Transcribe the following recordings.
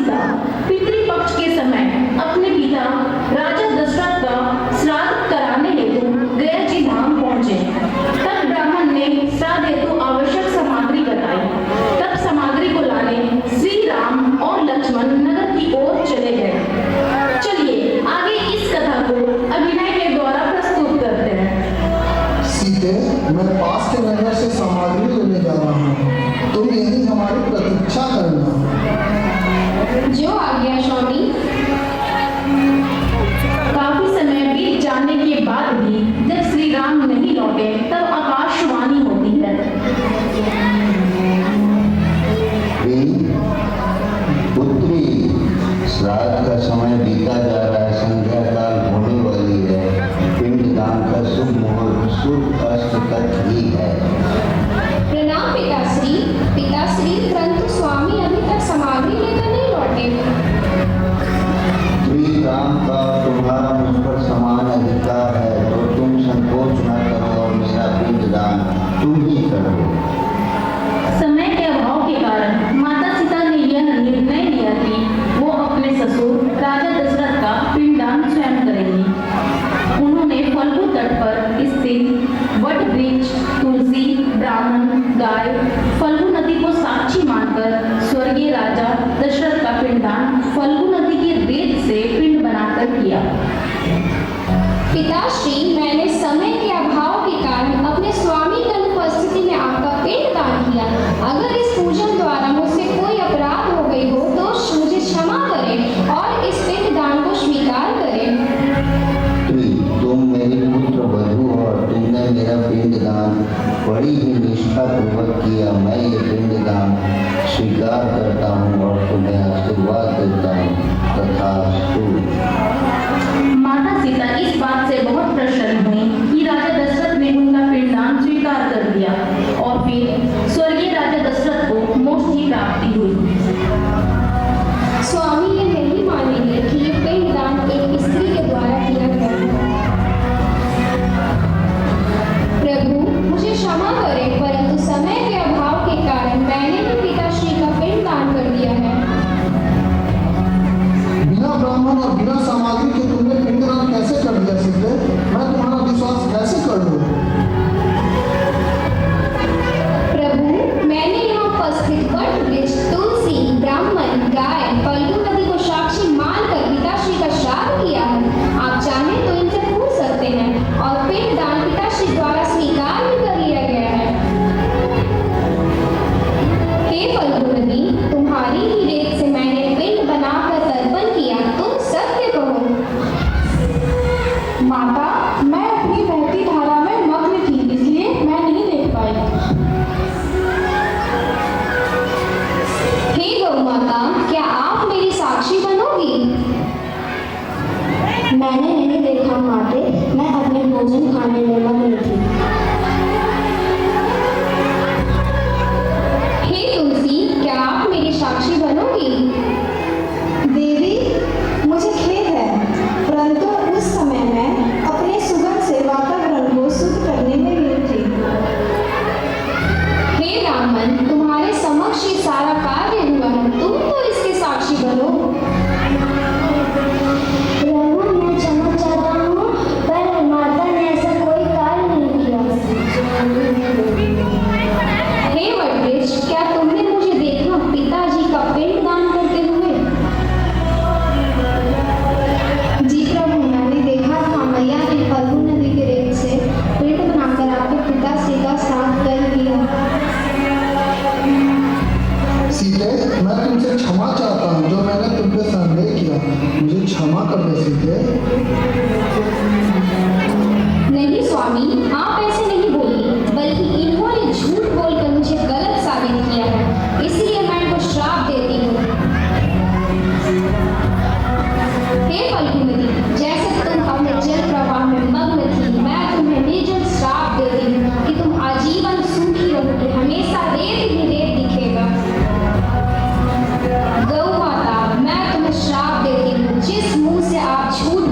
सीता पितृपक्ष के समय अपने पिता राजा दशरथ का श्राद्ध कराने हेतु गया जी धाम पहुंचे। तब ब्राह्मण ने श्राद्ध हेतु आवश्यक सामग्री बताई। तब सामग्री को लाने श्री राम और लक्ष्मण नगर की ओर चले गए। चलिए आगे इस कथा को अभिनय के द्वारा प्रस्तुत करते हैं। सीते, मैं पास के नगर से सामग्री लेने जा रहा हूँ, तुम यही हमारी प्रतीक्षा करना। जो आज्ञा स्वामी। काफी समय बीत जाने के बाद भी जब श्री राम नहीं लौटे तब आकाशवाणी होती है। पुत्री, श्राद्ध का समय बीता जा रहा है, संध्या काल होने वाली है, पिंडदान का शुभ मुहूर्त सूर्य अस्त तक ही है। प्रणाम पिताश्री। पिताश्री, परंतु स्वामी अभी तक सामग्री लेकर नहीं लौटे। श्री राम का तुम्हारा मुझ पर समान अधिकार है, तो तुम संकोच न करो और मेरा पिंडदान तुम ही करो। समय के अभाव के कारण माता सीता ने यह निर्णय लिया कि वो अपने ससुर राजा दशरथ का पिंडदान स्वयं करेंगी। उन्होंने फल्गु तट पर स्थित वट वृक्ष, तुलसी, ब्राह्मण, गाय, फल्गु नदी को साक्षी मानकर स्वर्गीय राजा दशरथ का पिंडदान फल्गु नदी के रेत से पिंड बनाकर किया। पिताश्री, मैंने समय के अभाव के कारण अपने स्वामी की अनुपस्थिति में आपका पिंडदान किया। अगर इस पूजन द्वारा मुझसे कोई अपराध हो गई हो तो मुझे क्षमा करें और इस पिंडदान को स्वीकार करें। तुम मेरे पुत्र वधू और तुमने मेरा पिंडदान बड़ी ही निष्ठापूर्वक किया। मैं ये पिंडदान स्वीकार करता हूँ और तुम्हें आशीर्वाद देता हूँ। तथास्तु। माता सीता इस बात से बहुत प्रसन्न हुई कि राजा दशरथ ने उनका पिंडदान स्वीकार कर दिया और फिर स्वर्गीय राजा दशरथ को मोक्ष की प्राप्ति हुई। स्वामी ये नहीं मानेंगे कि ये पिंडदान एक स्त्री के द्वारा किया गया है। प्रभु, मुझे क्षमा करें, परंतु समय के अभाव के कारण मैंने भी पिताश्री का पिंडदान कर दिया है। बिना ब्राह्मण और बिना सामग्री के तुमने पिंडदान कैसे कर दिया सीते? मैं तुम्हारा विश्वास कैसे कर लूं? प्रभु, मैंने यहाँ उपस्थित वट वृक्ष, तुलसी, ब्राह्मण, गाय, फल्गु नदी को साक्षी मानकर पिताश्री का श्राद्ध किया है। आप चाहें तो इनसे पूछ सकते हैं और पिंडदान पिताश्री द्वारा स्वीकार भी कर लिया गया है। हे फल्गु नदी, तुम्हारी ही रेत से मैंने पिंड बनाकर तर्पण किया, तुम सत्य कहो। माता, मैं अपनी बहती धारा में मग्न थी, इसलिए मैं नहीं देख पाई। हे गौ माता, क्या आप मेरी साक्षी बनोगी? मैंने नहीं देखा माते, मैं अपने भोजन खाने में मग्न थी। हे तुलसी, क्या आप मेरी साक्षी बनोगी? देवी, मुझे खेद है, परंतु उस समय मैं अपने सुगंध से वातावरण को शुद्ध करने में लीन थी। हे ब्राह्मण, तुम्हारे समक्ष ये सारा कार्य हुआ है, तुम तो इसके साक्षी बनो। प्रभु, मैं क्षमा चाहता हूँ, पर माता ने ऐसा कोई कार्य नहीं किया। हे वटवृक्ष, क्या तुमने मुझे देखा पिताजी का पिंडदान करते हुए? जी प्रभु, मैंने देखा था मैया ने फल्गु नदी के रेत से पिंड बनाकर आपके पिताश्री का श्राद्ध कर दिया। सीते, मैं तुमसे क्षमा चाहता हूँ जो मैंने तुम पे संदेह किया। मुझे क्षमा कर दे सीते। नहीं स्वामी, आप ऐसे नहीं बोलिए, बल्कि इन्होंने झूठ बोलकर मुझे गलत साबित किया है, इसलिए मैं इनको श्राप देती हूँ। हे फल्गु नदी, जैसे तुम अपने जल प्रवाह में मग्न थी, मैं तुम्हें निर्जल श्राप देती हूँ कि तुम आजीवन सूखी रहोगे, हमेशा रेत ही रेत दिखेगा। गौ माता, मैं तुम्हें श्राप देती हूँ, जिस मुंह से आप झूठ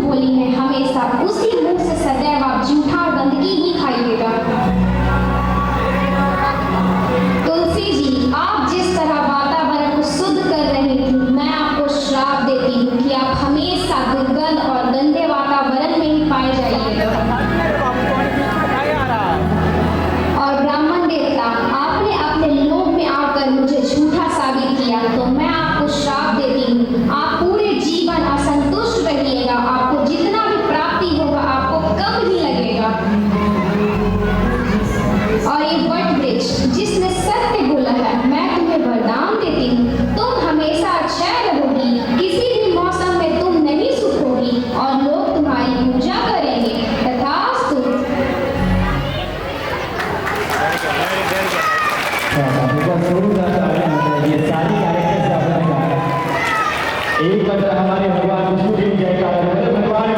एक बार हमारे भगवान विष्णु जी जयकार भगवान